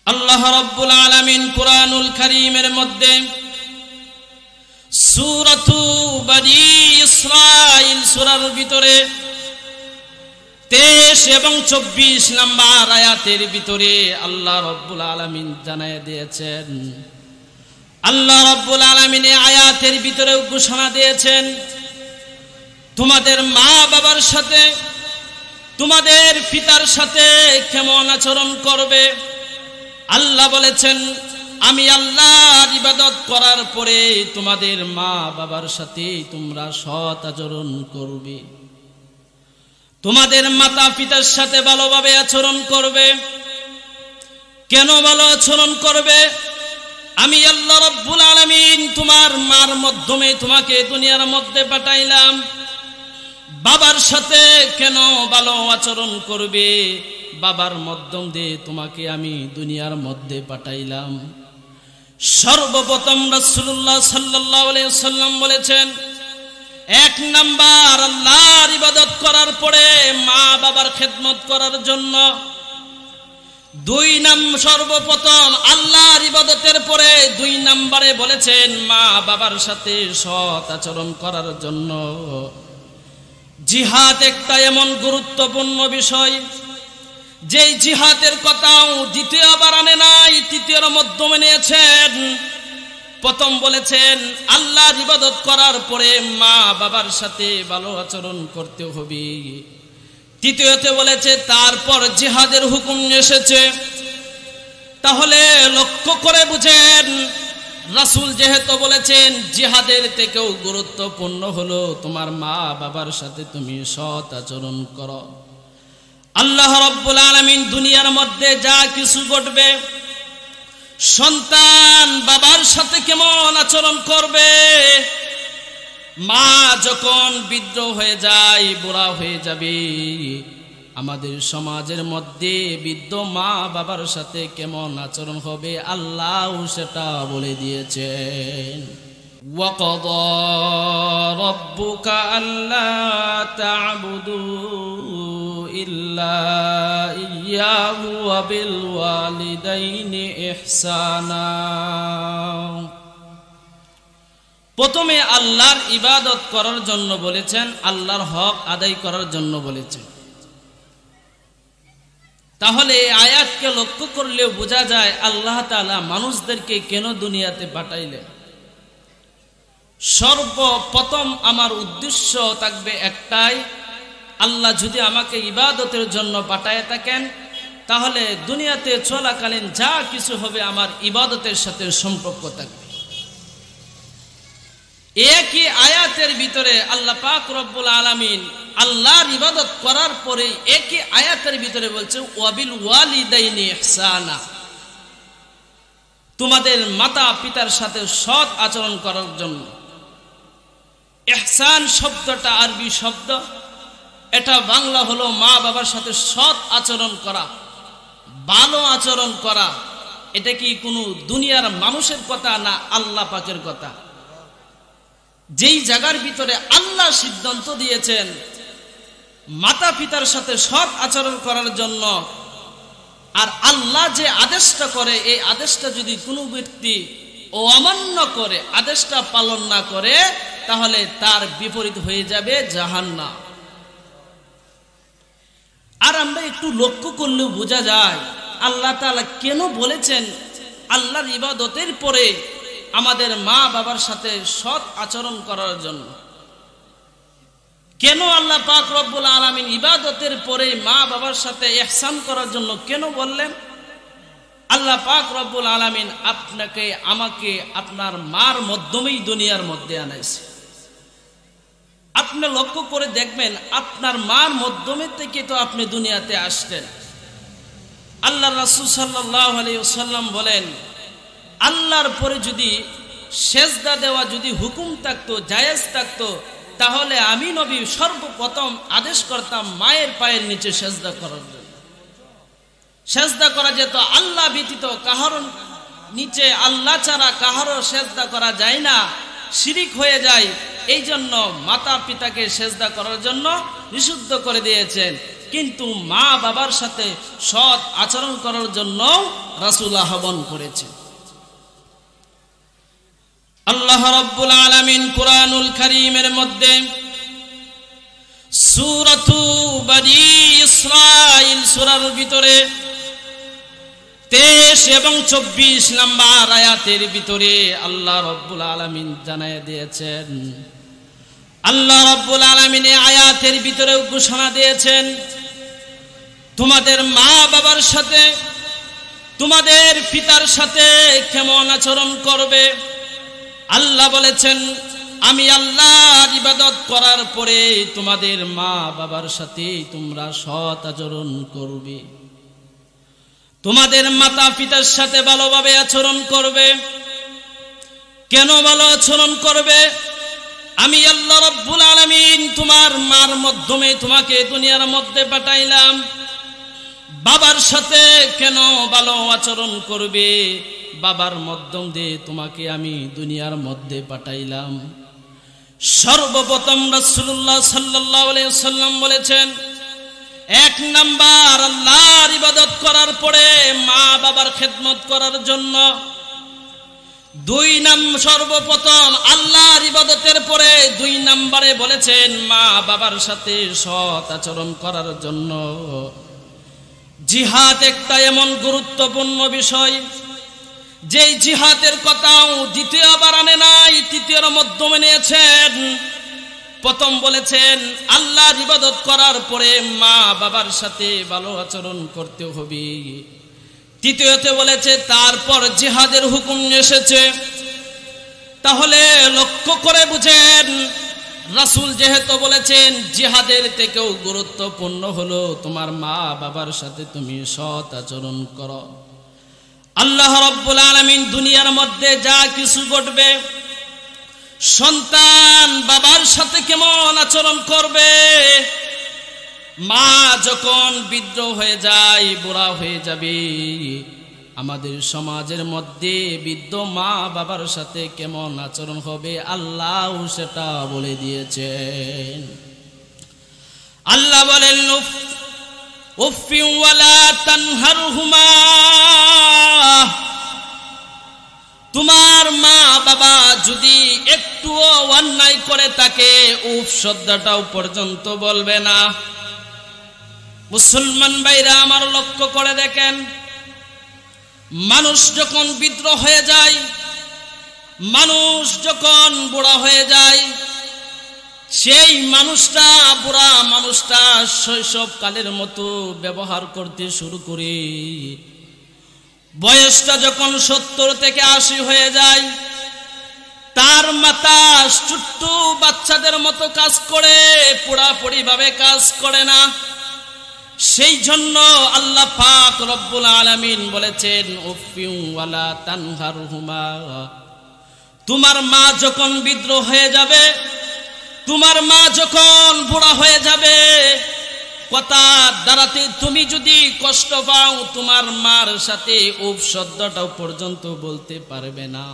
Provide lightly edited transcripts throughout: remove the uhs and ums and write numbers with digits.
আল্লাহ রাব্বুল আলামিন কুরআনুল কারীমের মধ্যে সূরাতু বনী ইসরাঈল সূরার ভিতরে 23 এবং 24 নম্বর আয়াতের ভিতরে আল্লাহ রাব্বুল আলামিন জানায় দিয়েছেন, আল্লাহ রাব্বুল আলামিন এই আয়াতের ভিতরে ঘোষণা দিয়েছেন, তোমাদের মা বাবার সাথে, তোমাদের পিতার সাথে কেমন আচরণ করবে। আল্লাহ বলেছেন, আমি আল্লাহর ইবাদত করার পরে তোমাদের মা বাবার সাথে তোমরা সৎ আচরণ করবে, তোমাদের মাতা পিতার সাথে ভালোভাবে আচরণ করবে। কেন ভালো আচরণ করবে? আমি আল্লাহ রাব্বুল আলামিন তোমার মার মাধ্যমে তোমাকে দুনিয়ার মধ্যে পাঠাইলাম। বাবার সাথে কেন ভালো আচরণ করবে? বাবার মাধ্যম দিয়ে তোমাকে আমি দুনিয়ার মধ্যে পাঠাইলাম। সর্বপ্রথম রাসূলুল্লাহ সাল্লাল্লাহু আলাইহি ওয়াসাল্লাম বলেছেন, এক নাম্বার আল্লাহর ইবাদত করার পরে মা বাবার খেদমত করার জন্য, দুই নাম্বার সর্বপ্রথম আল্লাহর ইবাদতের পরে দুই নম্বরে বলেছেন মা বাবার সাথে সৎ আচরণ করার জন্য। জিহাদ একটা এমন গুরুত্বপূর্ণ বিষয়, যেই জিহাদের কথাও দ্বিতীয়বার আনে নাই, তৃতীয়র মাধ্যমে নিয়েছেন। প্রথম বলেছেন আল্লাহর ইবাদত করার পরে মা বাবার সাথে ভালো আচরণ করতে হবে। তৃতীয়তে বলেছে তারপর জিহাদের হুকুম এসেছে। তাহলে লক্ষ্য করে বুঝেন, রাসূল যেহেতু বলেছেন জিহাদের থেকেও গুরুত্বপূর্ণ হলো তোমার মা বাবার সাথে তুমি সৎ আচরণ করো। আল্লাহ রাব্বুল আলামিন দুনিয়ার মধ্যে যা কিছু ঘটবে, সন্তান বাবার সাথে কেমন আচরণ করবে, মা যখন বৃদ্ধ হয়ে যায়, বুড়া হয়ে যাবে, আমাদের সমাজের মধ্যে বৃদ্ধ মা বাবার সাথে কেমন আচরণ হবে আল্লাহ সেটা বলে দিয়েছেন। وَقَضَى رَبُّكَ أَلَّا تَعْبُدُوا إِلَّا إِيَّاهُ وَبِالْوَالِدَيْنِ إِحْسَانًا। প্রথমে আল্লাহর ইবাদত করার জন্য বলেছেন, আল্লাহর হক আদায় করার জন্য বলেছেন। তাহলে আয়াতকে লক্ষ্য করলেও বোঝা যায় আল্লাহ তাআলা মানুষদেরকে কেন দুনিয়াতে পাঠাইলেন। সর্বপ্রথম আমার উদ্দেশ্য থাকবে একটাই, আল্লাহ যদি আমাকে ইবাদতের জন্য পাঠায় থাকেন, তাহলে দুনিয়াতে চলাকালীন যা কিছু হবে আমার ইবাদতের সাথে সম্পর্ক থাকবে। একই আয়াতের ভিতরে আল্লাহ পাক রব্বুল আলামিন আল্লাহর ইবাদত করার পরে একই আয়াতের ভিতরে বলছে ওয়াবিল ওয়ালিদাইনি ইহসানা, তোমাদের মাতা পিতার সাথে সৎ আচরণ করার জন্য। ইহসান শব্দটা আরবি শব্দ, এটা বাংলা হলো মা বাবার সাথে সৎ আচরণ করা, ভালো আচরণ করা। এটা কি কোনো দুনিয়ার মানুষের কথা না আল্লাহ পাকের কথা? যেই জায়গার ভিতরে আল্লাহ সিদ্ধান্ত দিয়েছেন মাতা পিতার সাথে সৎ আচরণ করার জন্য, আর আল্লাহ যে আদেশটা করে এই আদেশটা যদি কোনো ব্যক্তি অমান্য করে, আদেশটা পালন না করে, তাহলে তার বিপরীত হয়ে যাবে জাহান্নাম। আর আমরা একটু লক্ষ্য করলেও বোঝা যায় আল্লাহ তাআলা কেন বলেছেন আল্লাহর ইবাদতের পরে আমাদের মা বাবার সাথে সৎ আচরণ করার জন্য। কেন আল্লাহ পাক রব্বুল আলামিন ইবাদতের পরে মা বাবার সাথে ইহসান করার জন্য কেন বললেন? আল্লাহ পাক রব্বুল আলামিন আপনাকে আমাকে আপনার মার মাধ্যমেই দুনিয়ার মধ্যে আনাইছে। আপনি লক্ষ্য করে দেখবেন আপনার মার মাধ্যমে থেকে তো আপনি দুনিয়াতে আসলেন। আল্লাহ রাসূল সাল্লাল্লাহু আলাইহি ওয়াসাল্লাম বলেন, আল্লাহর পরে যদি সেজদা দেওয়া যদি হুকুম থাকতো, জায়েজ থাকতো, তাহলে আমি নবী সর্বপ্রথম আদেশ করতাম মায়ের পায়ের নিচে সেজদা করার জন্য। সেজদা করা যেত, আল্লাহ ব্যতীত কাহারও নিচে, আল্লাহ ছাড়া কাহারও সেজদা করা যায় না, শিরিক হয়ে যায়। এই জন্য মাতা পিতাকে সেজদা করার জন্য নিষিদ্ধ করে দিয়েছেন। কিন্তু মা বাবার সাথে সৎ আচরণ করার জন্য রাসূল আহ্বান করেছে। আল্লাহ রাব্বুল আলামিন কুরআনুল কারীমের মধ্যে সূরাতু বনী ইসরাঈল সূরার ভিতরে 23 এবং 24 নম্বর আয়াতের ভিতরে আল্লাহ রাব্বুল আলামিন জানায় দিয়েছেন, আল্লাহ রাব্বুল আলামিন এই আয়াতের ভিতরে ঘোষণা দিয়েছেন, তোমাদের মা বাবার সাথে, তোমাদের পিতার সাথে কেমন আচরণ করবে। আল্লাহ বলেছেন, আমি আল্লাহর ইবাদত করার পরে তোমাদের মা বাবার সাথে তোমরা সৎ আচরণ করবে, তোমাদের মাতা পিতার সাথে ভালোভাবে আচরণ করবে। কেন ভালো আচরণ করবে? আমি আল্লাহ রাব্বুল আলামিন তোমার মার মাধ্যমে তোমাকে দুনিয়ার মধ্যে পাঠাইলাম। বাবার সাথে কেন ভালো আচরণ করবে? বাবার মাধ্যম দিয়ে তোমাকে আমি দুনিয়ার মধ্যে পাঠাইলাম। সর্বপ্রথম রাসূলুল্লাহ সাল্লাল্লাহু আলাইহি ওয়াসাল্লাম বলেছেন, এক নাম্বার আল্লাহর ইবাদত করার পরে মা বাবার খেদমত করার জন্য, দুই নাম্বার সর্বপ্রথম আল্লাহর ইবাদতের পরে দুই নম্বরে বলেছেন মা বাবার সাথে সৎ আচরণ করার জন্য। জিহাদ একটা এমন গুরুত্বপূর্ণ বিষয়, যেই জিহাদের কথাও দ্বিতীয়বার আনে নাই, তৃতীয়র মাধ্যমে নিয়েছেন। প্রথম বলেছেন আল্লাহর ইবাদত করার পরে মা বাবার সাথে ভালো আচরণ করতে হবে। তৃতীয়তে বলেছে তারপর জিহাদের হুকুম এসেছে। তাহলে লক্ষ্য করে বুঝেন, রাসূল যেহেতু বলেছেন জিহাদের থেকেও গুরুত্বপূর্ণ হলো তোমার মা বাবার সাথে তুমি সৎ আচরণ করো। আল্লাহ রাব্বুল আলামিন দুনিয়ার মধ্যে যা কিছু ঘটবে, সন্তান বাবার সাথে কেমন আচরণ করবে, মা যখন বৃদ্ধ হয়ে যায়, বুড়া হয়ে যাবে, আমাদের সমাজের মধ্যে বৃদ্ধ মা বাবার সাথে কেমন আচরণ হবে আল্লাহ সেটা বলে দিয়েছেন। আল্লাহ বলেন, উফি ওয়ালা তানহারহুমা, তোমার মা বাবা যদি একটুও অন্যায় করে থাকে উফ শব্দটাও পর্যন্ত বলবে না। মুসলমান ভাইরা আমার লক্ষ্য করে দেখেন, মানুষ যখন বৃদ্ধ হয়ে যায়, মানুষ যখন বুড়া হয়ে যায়, সেই মানুষটা বুড়া মানুষটা শৈশবকালের মতো ব্যবহার করতে শুরু করে বয়সটা যখন 70 থেকে 80 হয়ে যায়, তার মাথা ছোট্ট বাচ্চাদের মতো কাজ করে, পুরাপুরি ভাবে কাজ করে না। সেই জন্য আল্লাহ পাক রব্বুল আলামিন বলেছেন, উফি ওয়ালা তানহারহুমা, তোমার মা যখন বৃদ্ধ হয়ে যাবে, তোমার মা যখন বুড়া হয়ে যাবে, কথা দ্বারাতে তুমি যদি কষ্ট পাও, তোমার মার সাথে উফ শব্দটাও পর্যন্ত বলতে পারবে না।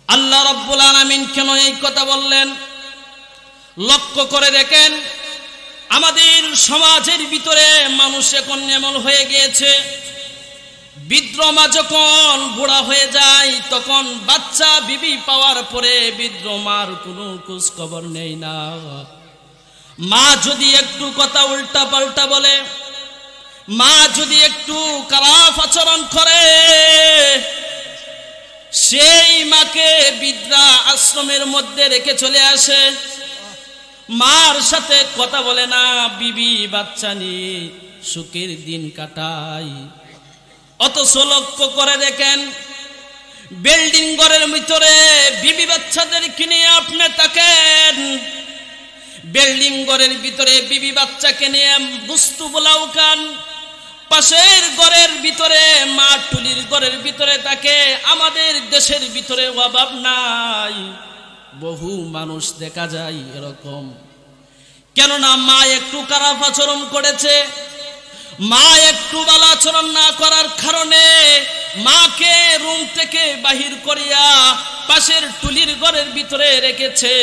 আল্লাহ রাব্বুল আলামিন কেন এই কথা বললেন? লক্ষ্য করে দেখেন, আমাদের সমাজের ভিতরে মানুষ এখন এমন হয়ে গিয়েছে, বৃদ্ধ মা যখন বুড়া হয়ে যায়, তখন বাচ্চা বিবি পাওয়ার পরে বৃদ্ধ মার কোনো খোঁজ খবর নেই না। মা যদি একটু কথা উল্টা পাল্টা বলে, মা যদি একটু খারাপ আচরণ করে, সেই মাকে বৃদ্ধা আশ্রমের মধ্যে রেখে চলে আসে, মার সাথে কথা বলে না, বিবি বাচ্চা নিয়ে সুখের দিন কাটায়। অথচ লক্ষ্য করে দেখেন, বিল্ডিং ঘরের ভিতরে বিবি বাচ্চাদের কিনে আপনি তাকেন, বিল্ডিং ঘরের ভিতরে বিবি বাচ্চাকে নিয়ে বস্তু বোলাও কান, পাশের ঘরের ভিতরে মা টুলির ঘরের ভিতরে তাকে। আমাদের দেশের ভিতরে অভাব নাই, বহু মানুষ দেখা যায় এরকম। কেননা মা একটু খারাপ আচরণ করেছে, মা একটু ভালো আচরণ না করার কারণে মাকে রুম থেকে বাহির করিয়া পাশের টুলির ঘরের ভিতরে রেখেছে।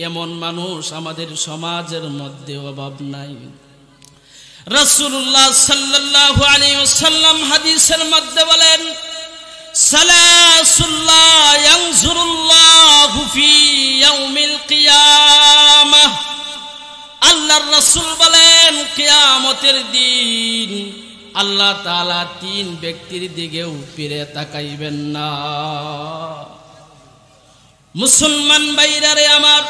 এমন মানুষ আমাদের সমাজের মধ্যে অভাব নাই। রাসূলুল্লাহ সাল্লাল্লাহু আলাইহি ওয়াসাল্লাম হাদিসের মধ্যে বলেন, সালাসুল্লাহ ইয়ানজুরুল্লাহু ফি ইয়াউমিল কিয়ামাহ। আল্লাহর রাসূল বলেন, কিয়ামতের দিন আল্লাহ তাআলা তিন ব্যক্তির দিকেও ফিরে তাকাইবেন না। মুসলমান ভাইরারে আমার,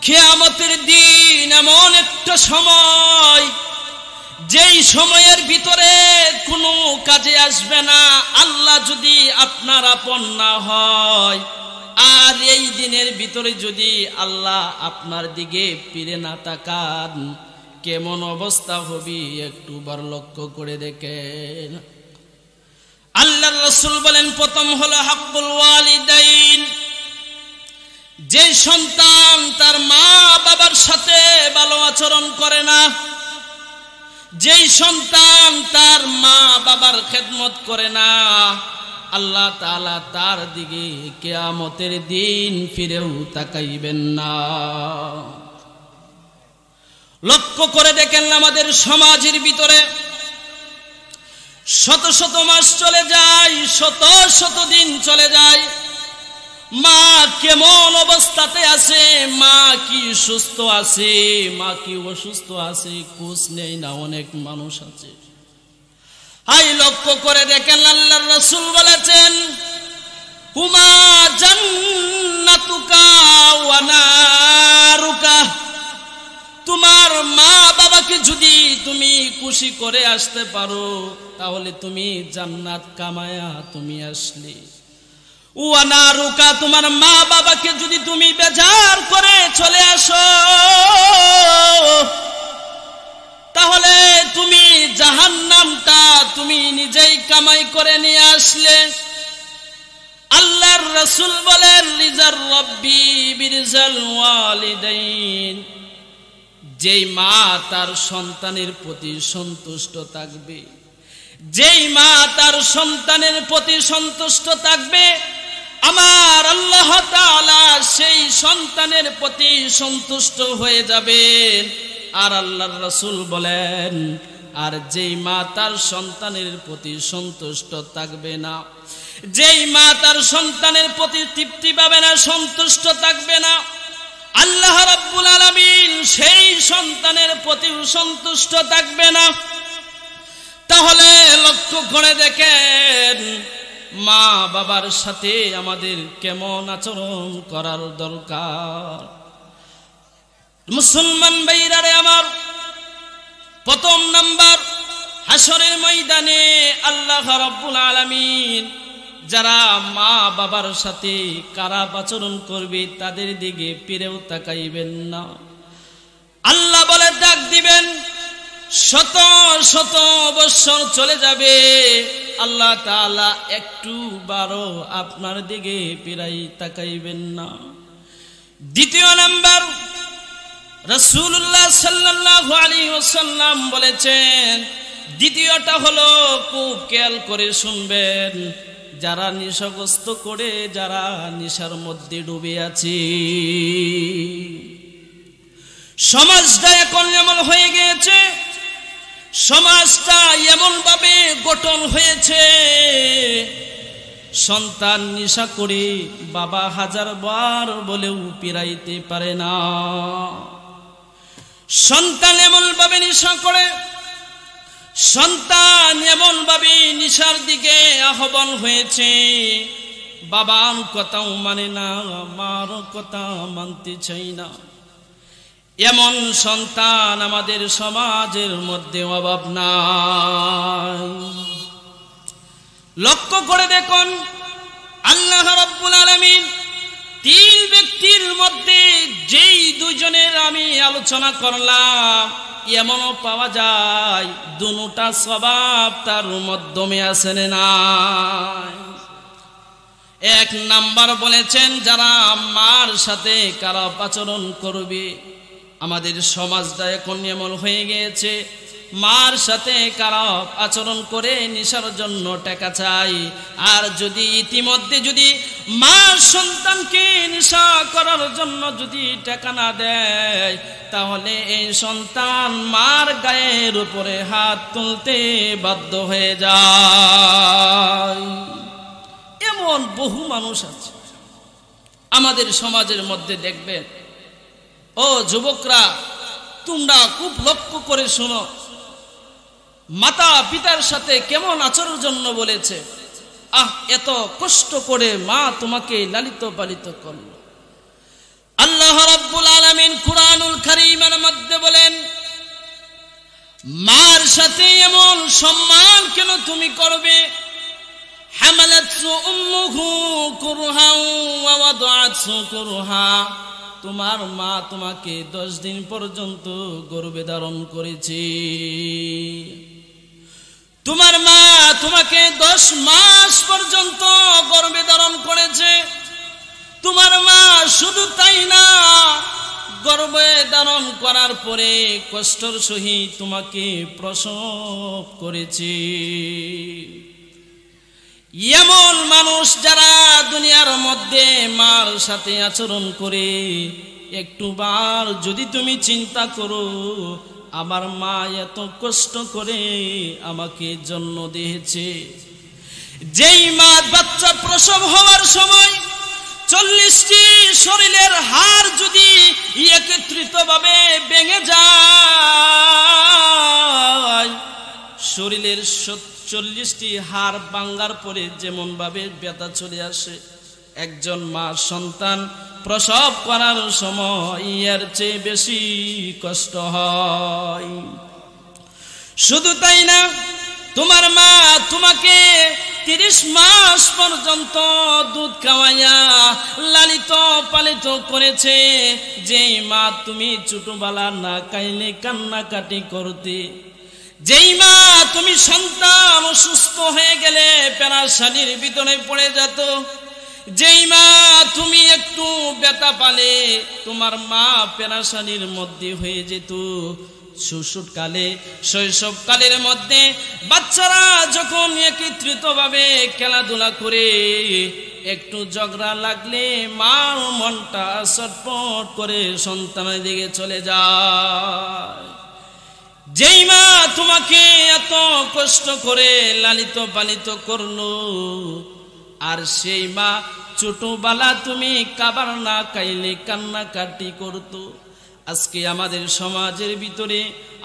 কিয়ামতের দিন এমন একটা সময়, যেই সময়ের ভিতরে কোনো কাজে আসবে না আল্লাহ যদি আপনার আপন না হয়। আর এই দিনের ভিতরে যদি আল্লাহ আপনার দিকে ফিরে না তাকান, কেমন অবস্থা হবে একটু বার লক্ষ্য করে দেখেন। আল্লাহর রাসূল বলেন, প্রথম হলো হাক্কুল ওয়ালিদাইন, যে সন্তান তার মা বাবার সাথে ভালো আচরণ করে না, যেই সন্তান তার মা বাবার খেদমত করে না, আল্লাহ তাআলা তার দিকে কিয়ামতের দিন ফিরেও তাকাইবেন না। লক্ষ্য করে দেখেন, আমাদের সমাজের ভিতরে শত শত মাস চলে যায়, শত শত দিন চলে যায়, মা কেমন অবস্থাতে আছে, মা কি সুস্থ আছে, মা কি অসুস্থ আছে, খোঁজ নেই না অনেক মানুষ আছে। হাই লক্ষ্য করে দেখেন, আল্লাহর রাসূল বলেছেন, হুমা জান্নাতুকা ওয়া নারুকা। তোমার মা বাবাকে যদি তুমি খুশি করে আসতে পারো, তাহলে তুমি জান্নাত কামায়া তুমি আসলে। ওয়া নারুকা, তোমার মা বাবাকে যদি তুমি বেজার করে চলে আসো, তাহলে তুমি জাহান্নামটা তুমি নিজেই কামাই করে নিয়ে আসলে। আল্লাহর রাসূল বলেন, রিজার রব্বি বিরিজাল ওয়ালিদাইন, যেই মা তার সন্তানের প্রতি সন্তুষ্ট থাকবে, যেই মা তার সন্তানের প্রতি সন্তুষ্ট থাকবে, আমার আল্লাহ তাআলা সেই সন্তানের প্রতি সন্তুষ্ট হয়ে যাবেন। আর আল্লাহর রাসূল বলেন, আর যেই মা তার সন্তানের প্রতি সন্তুষ্ট থাকবে না, যেই মা তার সন্তানের প্রতি তৃপ্তি পাবে না, সন্তুষ্ট থাকবে না, আল্লাহ রাব্বুল আলামিন সেই সন্তানের প্রতি সন্তুষ্ট থাকবে না। তাহলে লক্ষ্য করে দেখেন, মা বাবার সাথে আমাদের কেমন আচরণ করার দরকার। মুসলমান ভাইরারে আমার, প্রথম নাম্বার, হাসরের ময়দানে আল্লাহ রাব্বুল আলামিন যারা মা বাবার সাথে খারাপ আচরণ করবে তাদের দিকে ফিরেও তাকাইবেন না। আল্লাহ বলে ডাক দিবেন, শত শত বছর চলে যাবে, আল্লাহ তাআলা একটু বারো আপনার দিকে ফিরাই তাকাইবেন না। দ্বিতীয় নাম্বার, রাসূলুল্লাহ সাল্লাল্লাহু আলাইহি ওয়াসাল্লাম বলেছেন, দ্বিতীয়টা হলো, খুব খেয়াল করে শুনবেন, যারা নেশাগ্রস্ত করে, যারা নেশার মধ্যে ডুবে আছে, সমাজটা এখন এমন হয়ে গিয়েছে, সমাজটা এমন ভাবে গঠন হয়েছে, সন্তান নেশা করে বাবা হাজার বার বলেও ফিরাইতে পারে না। সন্তান এমন ভাবে নেশা করে, সন্তান এমন ভাবে নেশার দিকে আহ্বান হয়েছে, বাবার কথাও মানে না, মার কথা মানতে চাই না। এমন সন্তান আমাদের সমাজের মধ্যে অভাব নাই। লক্ষ্য করে দেখুন, আল্লাহ রাব্বুল আলামিন তিন ব্যক্তির মধ্যে যেই দুজনের আমি আলোচনা করলাম, এমনও পাওয়া যায় দুটা স্বভাব তার মাধ্যমে আছে না। এক নাম্বার বলেছেন, যারা মার সাথে খারাপ আচরণ করবে। আমাদের সমাজটা এখন এমন হয়ে গিয়েছে, মার সাথে খারাপ আচরণ করে নেশার জন্য টাকা চাই, আর যদি ইতিমধ্যে যদি মা সন্তানকে নেশা করার জন্য যদি টাকা না দেয়, তাহলে এই সন্তান মার গায়ের উপরে হাত তুলতে বাধ্য হয়ে যায়। এমন বহু মানুষ আছে আমাদের সমাজের মধ্যে, দেখবেন। ও যুবকরা, তোমরা খুব লক্ষ্য করে শোনো, মাতা পিতার সাথে কেমন আচরণের জন্য বলেছে। এত কষ্ট করে মা তোমাকে লালিত পালিত করলো। আল্লাহ রাব্বুল আলামিন কুরআনুল কারীমের মধ্যে বলেন, মার সাথে এমন সম্মান কেন তুমি করবে? হামালাতহু উম্মুহু কুরহা ওয়া ওয়াদাআতহু কুরহা। তোমার মা তোমাকে 10 দিন পর্যন্ত গর্ভে ধারণ করেছে। তোমার মা তোমাকে 10 মাস পর্যন্ত গর্ভে ধারণ করেছে। তোমার মা শুধু তাই না, গর্ভে ধারণ করার পরে কষ্টের সহিত তোমাকে প্রসব করেছে। এমন মানুষ যারা দুনিয়ার মধ্যে মার সাথে আচরণ করে, একটুবার যদি তুমি চিন্তা করো, আমার মা এত কষ্ট করে আমাকে জন্ম দিয়েছে। যেই মা বাচ্চা প্রসব হওয়ার সময় 40টি শরীরের হাড় যদি একত্রিত ভাবে ভেঙে যায়, শরীরের 40টি হাড় ভাঙার পরে যেমন ভাবে ব্যথা চলে আসে, একজন মা সন্তান প্রসব করার সময় এর চেয়ে বেশি কষ্ট হয়। শুধু তাই না, তোমার মা তোমাকে 30 মাস পর্যন্ত দুধ খাওয়াইয়া লালিত পালিত করেছে। যেই মা তুমি ছোটবেলা না খাইলে কান্নাকাটি করতে, যেই মা তুমি সন্তান অসুস্থ হয়ে গেলে পেরেশানির ভিতরে পড়ে যেত, যেই মা তুমি একটু ব্যথা পালে তোমার মা পেরেশানির মধ্যে হয়ে যেত। শিশুকালে শৈশবকালের মধ্যে বাচ্চারা যখন একত্রিত ভাবে খেলাধুলা করে, একটু ঝগড়া লাগলে মার মনটা ছটফট করে সন্তানের দিকে চলে যায়। যেই মা তোমাকে এত কষ্ট করে লালিত পালিত করলো, আর সেই মা ছোটবেলা তুমি খাবার না খাইলে কান্নাকাটি করতো। আজকে আমাদের সমাজের ভিতরে,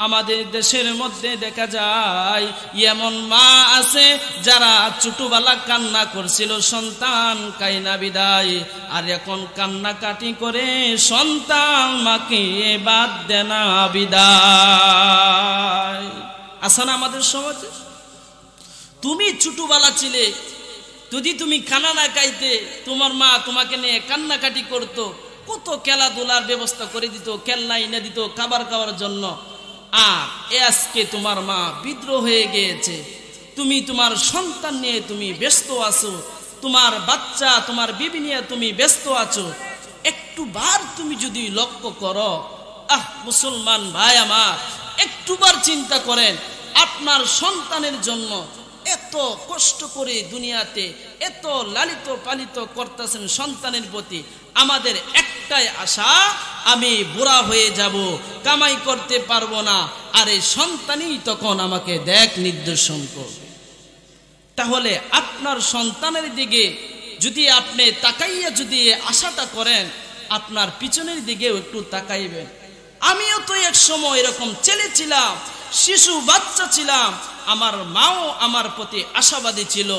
আমাদের দেশের মধ্যে দেখা যায় এমন মা আছে যারা ছোটবেলা কান্না করছিল সন্তান কাইনা বিদায়, আর এখন কান্নাকাটি করে সন্তান মাকে বাদ দেনা বিদায়। আছে না আমাদের সমাজে? তুমি ছোটবেলা ছিলে, যদি তুমি খানা না খাইতে, তোমার মা তোমাকে নিয়ে কান্নাকাটি করতো, কত খেলাধুলার ব্যবস্থা করে দিত, খেলনা এনে দিত খাবার খাওয়ার জন্য। আর আজকে তোমার মা বিদ্রোহ হয়ে গিয়েছে, তুমি তোমার সন্তান নিয়ে তুমি ব্যস্ত আছো, তোমার বাচ্চা তোমার বিবি নিয়ে তুমি ব্যস্ত আছো। একটুবার তুমি যদি লক্ষ্য করো, মুসলমান ভাই আমার, একটুবার চিন্তা করেন, আপনার সন্তানের জন্য এত কষ্ট করে দুনিয়াতে এত লালিত পালিত করতেছেন সন্তানের প্রতি, আমাদের একটাই আশা, আমি বুড়া হয়ে যাব, কামাই করতে পারবো না, আর এই সন্তানই তখন আমাকে দেখ নির্দেশন করবে। তাহলে আপনার সন্তানের দিকে যদি আপনি তাকাইয়া যদি আশাটা করেন, আপনার পিছনের দিকেও একটু তাকাইবেন। আমিও তো এক সময় এরকম ছেলে ছিলাম, শিশু বাচ্চা ছিলাম, আমার মাও আমার প্রতি আশাবাদী ছিল,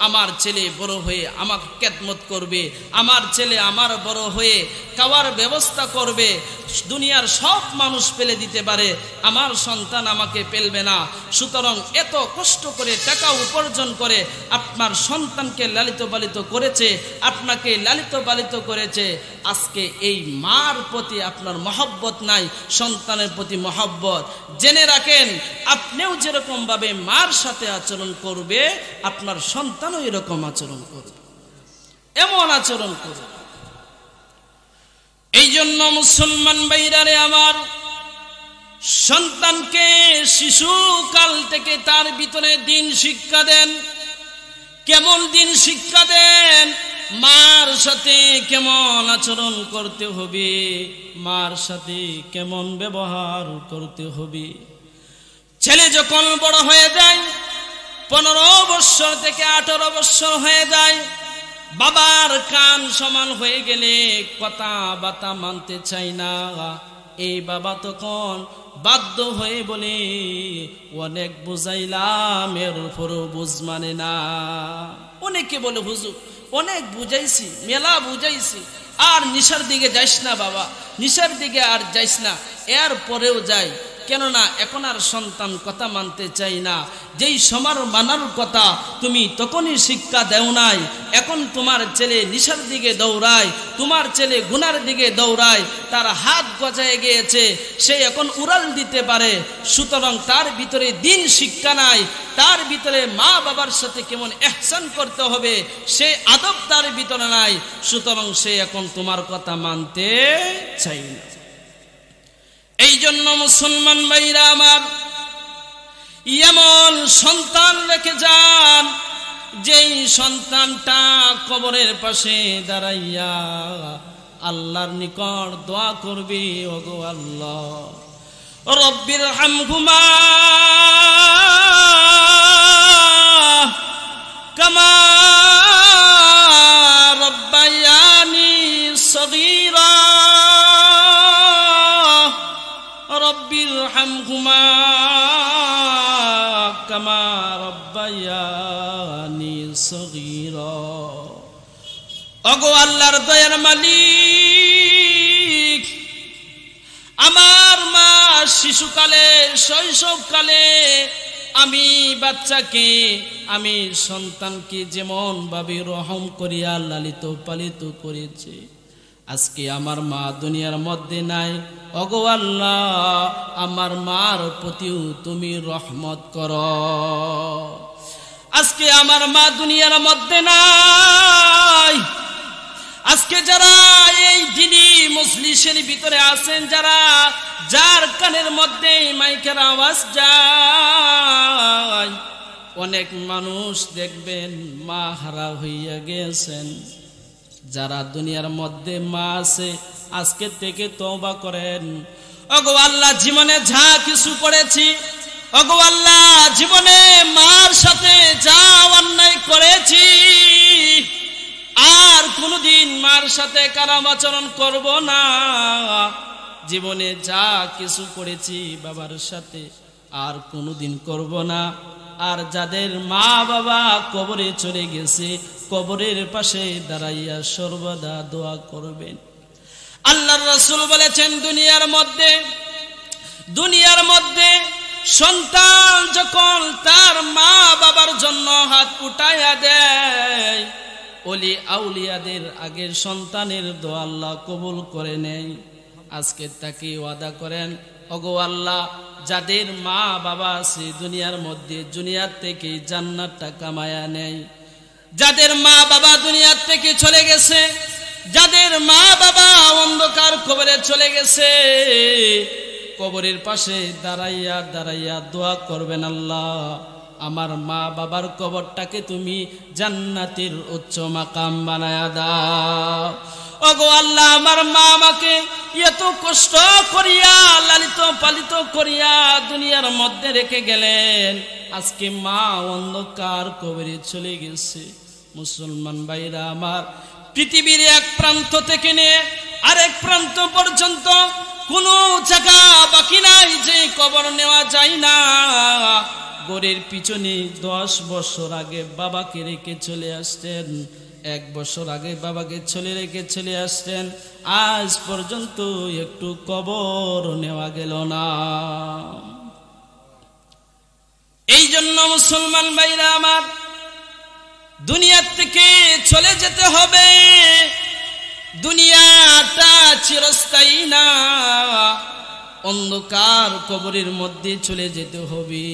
আমার ছেলে বড় হয়ে আমাকে খেদমত করবে, আমার ছেলে আমার বড় হয়ে খাওয়ার ব্যবস্থা করবে, দুনিয়ার সব মানুষ পেলে দিতে পারে, আমার সন্তান আমাকে পেলবে না। সুতরাং এত কষ্ট করে টাকা উপার্জন করে আপনার সন্তানকে লালিত পালিত করেছে, আপনাকে লালিত পালিত করেছে। আজকে এই মার প্রতি আপনার মহব্বত নাই, সন্তানের প্রতি মহব্বত। জেনে রাখেন, আপনিও যেরকম ভাবে মার সাথে আচরণ করবে, আপনার সন্তানও এরকম আচরণ করবে, এমন আচরণ করবে। এই জন্য মুসলমান ভাইরা রে আমার, সন্তানকে শিশুকাল থেকে তার ভিতরে দিন শিক্ষা দেন। কেমন দিন শিক্ষা দেন? মার সাথে কেমন আচরণ করতে হবে, মার সাথে কেমন ব্যবহার করতে হবে। ছেলে যখন বড় হয়ে যায়, 15 বছর থেকে 18 বছর হয়ে যায়, বাবার কান সমান হয়ে গেলে কথা বাতা মানতে চাই না। এই বাবা তখন বাধ্য হয়ে বলে, অনেক বুঝাইলাম এর উপরও বুঝ মানে না। অনেকে বলে, হুজুর অনেক বুঝাইছি, মেলা বুঝাইছি, আর নিশার দিকে যাইস না বাবা, নিশার দিকে আর যাইস না। এর পরেও যাই, কেননা এখন আর সন্তান কথা মানতে চাই না। যেই সমার মানার কথা তুমি তখনই শিক্ষা দেও নাই, এখন তোমার ছেলে নিশার দিকে দৌড়ায়, তোমার ছেলে গুনার দিকে দৌড়ায়, তার হাত গজায় গিয়েছে, সে এখন উড়াল দিতে পারে। সুতরাং তার ভিতরে দিন শিক্ষা নাই, তার ভিতরে মা বাবার সাথে কেমন ইহসান করতে হবে সে আদব তার ভিতরে নাই। সুতরাং সে এখন তোমার কথা মানতে চাই না। এই জন্য মুসলমান ভাইরা আমার, এমন সন্তান রেখে যান যেই সন্তানটা কবরের পাশে দাঁড়াইয়া আল্লাহর নিকট দোয়া করবে, ওগো আল্লাহ রব্বির হামহুমা কামা রব্বায়ানি সগীরা, রব্বির হামহুমা কামা রব্বায়ানি সগীরা। ওগো আল্লাহর দয়ার মালিক, আমার মা শিশুকালে শৈশবকালে আমি বাচ্চাকে, আমি সন্তানকে যেমন ভাবে রহম করিয়া লালিত পালিত করেছি, আজকে আমার মা দুনিয়ার মধ্যে নাই। ওগো আল্লাহ আমার মার প্রতিও তুমি রহমত করো। আজকে আমার মা দুনিয়ার মধ্যে নাই। আজকে যারা এই দিনী মজলিসের ভিতরে আছেন, যারা যার কানের মধ্যে মাইকের আওয়াজ যায়, অনেক মানুষ দেখবেন মা হারা হইয়া গেছেন। যারা দুনিয়ার মধ্যে মা আছে আজকে থেকে তওবা করেন। ওগো আল্লাহ জীবনে যা কিছু করেছি, ওগো আল্লাহ জীবনে মার সাথে যা অন্যায় করেছি, আর কোনদিন মার সাথে খারাপ আচরণ করব না। জীবনে যা কিছু করেছি বাবার সাথে আর কোনদিন করব না। আর যাদের মা বাবা কবরে চলে গেছে, কবরের পাশে দাঁড়াইয়া সর্বদা দোয়া করবেন। আল্লাহর রাসূল বলেছেন, দুনিয়ার মধ্যে সন্তান যখন তার মা বাবার জন্য হাত উঠাইয়া দেয়, ওলি আউলিয়াদের আগের সন্তানের দোয়া আল্লাহ কবুল করে নেয়। আজকে তাকে ওয়াদা করেন, ওগো আল্লাহ যাদের মা বাবা আছে দুনিয়ার মধ্যে, দুনিয়ার থেকে জান্নাতটা কামায়া নেয়। যাদের মা বাবা দুনিয়ার থেকে চলে গেছে, যাদের মা বাবা অন্ধকার কবরে চলে গেছে, কবরের পাশে দাঁড়াইয়া দাঁড়াইয়া দোয়া করবেন, আল্লাহ আমার মা বাবার কবরটাকে তুমি জান্নাতের উচ্চ মাকাম বানায়া দাও। ওগো আল্লাহ আমার মা আমাকে এত কষ্ট করিয়া লালিত পালিত করিয়া দুনিয়ার মধ্যে রেখে গেলেন, আজকে মা অন্ধকার কবরে চলে গেছে। মুসলমান ভাইরা আমার, পৃথিবীর এক প্রান্ত থেকে নিয়ে আরেক প্রান্ত পর্যন্ত কোনো জায়গা বাকি নাই যে কবর নেওয়া যায় না। গরের পিছনে 10 বছর আগে বাবাকে রেখে চলে আসতেন, 1 বছর আগে বাবাকে রেখে চলে আসতেন, আজ পর্যন্ত একটু কবর নেওয়া গেল না। এই জন্য মুসলমান ভাইরা আমার, দুনিয়ার থেকে চলে যেতে হবে। দুনিয়াটা চিরস্থায়ী না, অন্ধকার কবরের মধ্যে চলে যেতে হবে।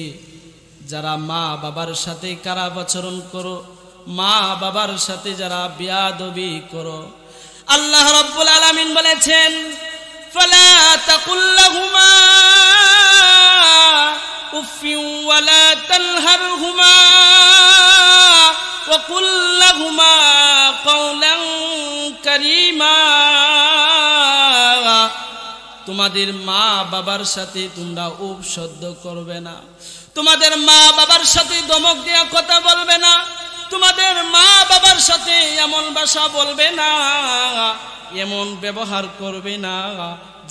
যারা মা বাবার সাথে খারাপ আচরণ করো, মা বাবার সাথে যারা বেয়াদবি করো, আল্লাহ রাব্বুল আলামিন বলেছেন, ফালা তাকুল লাহুমা উফ ওয়ালা তানহারহুমা ওয়া কুল লাহুমা কাওলান কারীমা। তোমাদের মা বাবার সাথে তোমরা উফ শব্দ করবে না, তোমাদের মা বাবার সাথে ধমক দেয়া কথা বলবে না, তোমাদের মা বাবার সাথে এমন ভাষা বলবে না, এমন ব্যবহার করবে না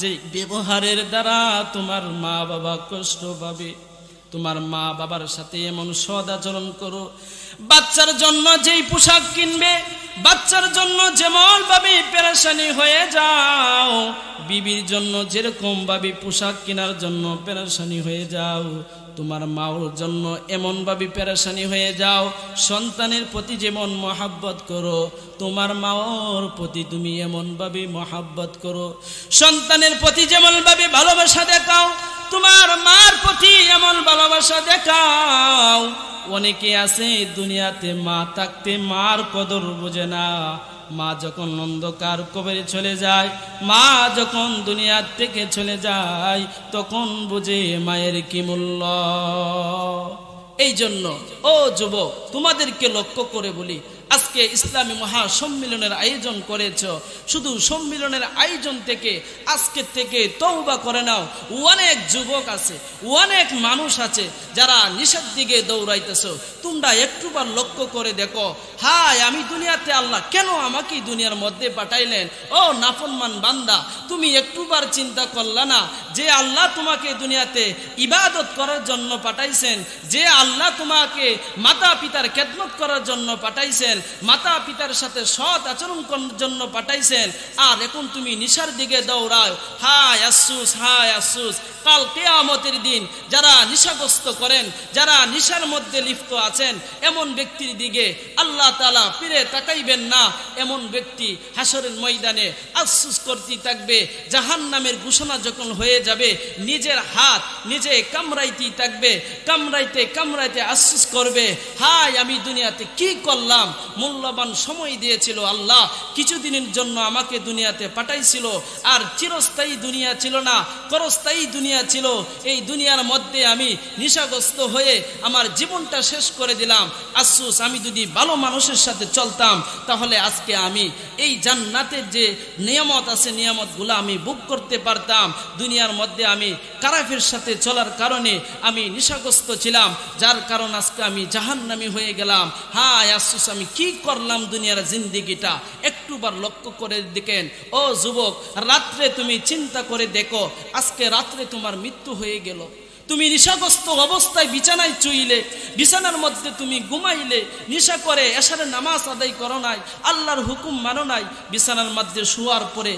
যে ব্যবহারের দ্বারা তোমার মা বাবা কষ্ট পাবে। তোমার মা বাবার সাথে এমন সদাচরণ করো। বাচ্চার জন্য যেই পোশাক কিনবে, বাচ্চার জন্য যেমন ভাবে পেরেশানি হয়ে যাও, বিবির জন্য যেরকম ভাবে পোশাক কেনার জন্য পেরেশানি হয়ে যাও, তোমার মাওর জন্য এমন ভাবে পেরেশানি হয়ে যাও। সন্তানের প্রতি যেমন মহাব্বত করো, তোমার মাওর প্রতি তুমি এমন ভাবে মহাব্বত করো। সন্তানের প্রতি যেমন ভাবে ভালোবাসা দেখাও, তোমার মার প্রতি এমন ভালোবাসা দেখাও। অনেকে আছে দুনিয়াতে মা থাকতে মার কদর বোঝে না। মা যখন অন্ধকার কবরে চলে যায়, মা যখন দুনিয়ার থেকে চলে যায়, তখন বুঝে মায়ের কি মূল্য। এই জন্য ও যুবক, তোমাদেরকে লক্ষ্য করে বলি, আজকে ইসলামী মহা সম্মিলনের আয়োজন করেছ, শুধু সম্মিলনের আয়োজন থেকে আজকে থেকে তওবা করে নাও। অনেক যুবক আছে, অনেক মানুষ আছে যারা নিষেধ দিকে দৌড়াইতেছ। তোমরা একটুবার লক্ষ্য করে দেখো, হায় আমি দুনিয়াতে, আল্লাহ কেন আমাকে দুনিয়ার মধ্যে পাঠাইলেন? ও নাফরমান বান্দা, তুমি একটুবার চিন্তা করলা না যে আল্লাহ তোমাকে দুনিয়াতে ইবাদত করার জন্য পাঠাইছেন, যে আল্লাহ তোমাকে মাতা পিতার খেদমত করার জন্য পাঠাইছেন, মাতা পিতার সাথে সৎ আচরণ করার জন্য পাঠাইছেন, আর এখন তুমি নিশার দিকে দৌড়াও। হায় আফসোস, হায় আফসোস। কাল কিয়ামতের দিন যারা নিশাগ্রস্ত করেন, যারা নিশার মধ্যে লিপ্ত আছেন, এমন ব্যক্তির দিকে আল্লাহ তাআলা ফিরে তাকাইবেন না। এমন ব্যক্তি হাসরের ময়দানে আফসোস করতে থাকবে। জাহান্নামের ঘোষণা যখন হয়ে যাবে, নিজের হাত নিজে কামড়াইতে থাকবে, কামড়াইতে কামড়াইতে আফসোস করবে, হায় আমি দুনিয়াতে কি করলাম? মূল্যবান সময় দিয়েছিল আল্লাহ, কিছুদিনের জন্য আমাকে দুনিয়াতে পাঠাইছিল, আর চিরস্থায়ী দুনিয়া ছিল না, করস্থায়ী দুনিয়া ছিল। এই দুনিয়ার মধ্যে আমি নিশাগ্রস্ত হয়ে আমার জীবনটা শেষ করে দিলাম। আফসোস, আমি যদি ভালো মানুষের সাথে চলতাম, তাহলে আজকে আমি এই জান্নাতের যে নিয়ামত আছে, নিয়ামতগুলো আমি ভোগ করতে পারতাম। দুনিয়ার মধ্যে আমি খারাপের সাথে চলার কারণে আমি নিশাগ্রস্ত ছিলাম, যার কারণ আজকে আমি জাহান্নামী হয়ে গেলাম। হায় আফসোস, আমি কি করলাম দুনিয়ার জিন্দেগিটা? একটুবার লক্ষ্য করে দেখেন ও যুবক, রাত্রে তুমি চিন্তা করে দেখো, আজকে রাত্রে তোমার মৃত্যু হয়ে গেল, তুমি নিশাগ্রস্ত অবস্থায় বিছানায় চুইলে, বিছানার মধ্যে তুমি ঘুমাইলে, নিশা করে এশারের নামাজ আদায় করো নাই, আল্লাহর হুকুম মানো নাই, বিছানার মধ্যে শোয়ার পরে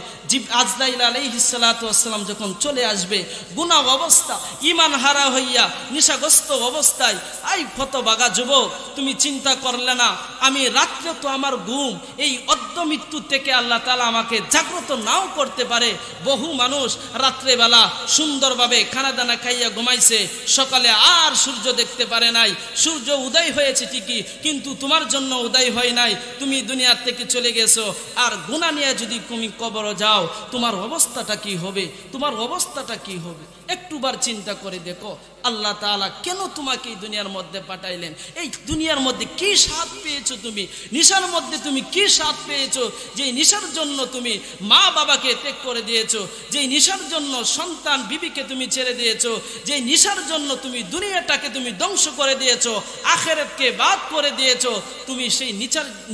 আজরাইল আলাইহিস সালাতু ওয়াস সালাম যখন চলে আসবে, গুনাহ অবস্থা, ঈমান হারা হইয়া নিশাগ্রস্ত অবস্থায়, আই ফতভাগা যুবক, তুমি চিন্তা করলে না আমি রাত্রে তো আমার ঘুম, এই অর্ধ মৃত্যু থেকে আল্লাহ তাআলা আমাকে জাগ্রত নাও করতে পারে। বহু মানুষ রাত্রেবেলা সুন্দরভাবে খানা দানা খাইয়া ঘুমাইছে, সকালে আর সূর্য দেখতে পারে নাই। সূর্য উদয় হয়েছে ঠিকই, কিন্তু তোমার জন্য উদয় হয় নাই, তুমি দুনিয়ার থেকে চলে গেছো। আর গুনাহ নিয়ে যদি তুমি কবরে যাও, তোমার অবস্থাটা কি হবে? তোমার অবস্থাটা কি হবে? একটুবার চিন্তা করে দেখো, আল্লাহ তাআলা কেন তোমাকে এই দুনিয়ার মধ্যে পাঠাইলেন? এই দুনিয়ার মধ্যে কি স্বাদ পেয়েছো তুমি? নিশার মধ্যে তুমি কি স্বাদ পেয়েছো? যে নিশার জন্য তুমি মা বাবাকে ত্যাগ করে দিয়েছো, যে নিশার জন্য সন্তান বিবিকে তুমি ছেড়ে দিয়েছো, যে নিশার জন্য তুমি দুনিয়াটাকে তুমি ধ্বংস করে দিয়েছো, আখিরাতকে বাদ করে দিয়েছো, তুমি সেই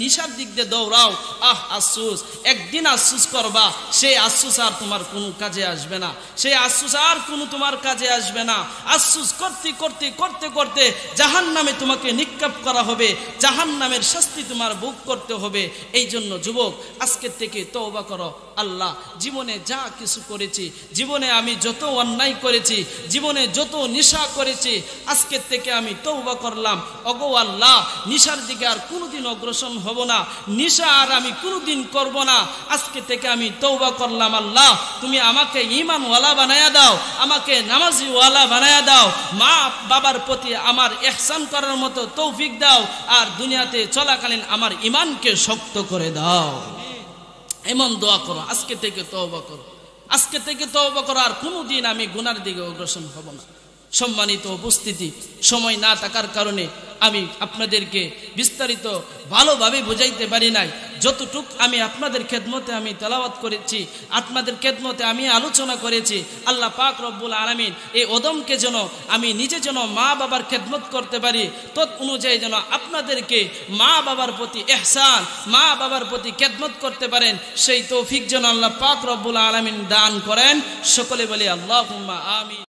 নিশার দিক দিয়ে দৌড়াও। আফসোস, একদিন আফসোস করবা, সেই আফসোস আর তোমার কোনো কাজে আসবে না, সেই আফসোস আর কোনো তোমার কাজে আসবে না। আফসোস করতে করতে করতে করতে জাহান্নামে তোমাকে নিক্ষেপ করা হবে, জাহান্নামের শাস্তি তোমার ভোগ করতে হবে। এই জন্য যুবক, আজকের থেকে তওবা করো। আল্লাহ, জীবনে যা কিছু করেছি, জীবনে আমি যত অন্যায় করেছি, জীবনে যত নিশা করেছি, আজকের থেকে আমি তওবা করলাম। ওগো আল্লাহ, নিশার দিকে আর কোনোদিন অগ্রসর হব না, নিশা আর আমি কোনোদিন করব না। আজকে থেকে আমি তওবা করলাম। আল্লাহ, তুমি আমাকে ঈমানওয়ালা বানায়া দাও, আমাকে নামাজিওয়ালা বানায়া দাও, মা বাবার প্রতি আমার ইহসান করার মতো তৌফিক দাও, আর দুনিয়াতে চলাকালীন আমার ঈমানকে শক্ত করে দাও। এমন দোয়া করো, আজকে থেকে তওবা করো। আজকে থেকে তওবা করার কোনোদিন আমি গুনার দিকে অগ্রসর হব না। সম্মানিত উপস্থিতি, সময় না থাকার কারণে আমি আপনাদেরকে বিস্তারিত ভালোভাবে বুঝাইতে পারি নাই। যতটুক আমি আপনাদের খেদমতে আমি তেলাওয়াত করেছি, আপনাদের খেদমতে আমি আলোচনা করেছি, আল্লাহ পাক রব্বুল আলামিন এই ওদমকে যেন আমি নিজে যেন মা বাবার খেদমত করতে পারি, তৎ অনুযায়ী যেন আপনাদেরকে মা বাবার প্রতি ইহসান, মা বাবার প্রতি খেদমত করতে পারেন, সেই তৌফিক যেন আল্লাহ পাক রব্বুল আলামিন দান করেন। সকলে বলি আল্লাহুম্মা আমিন।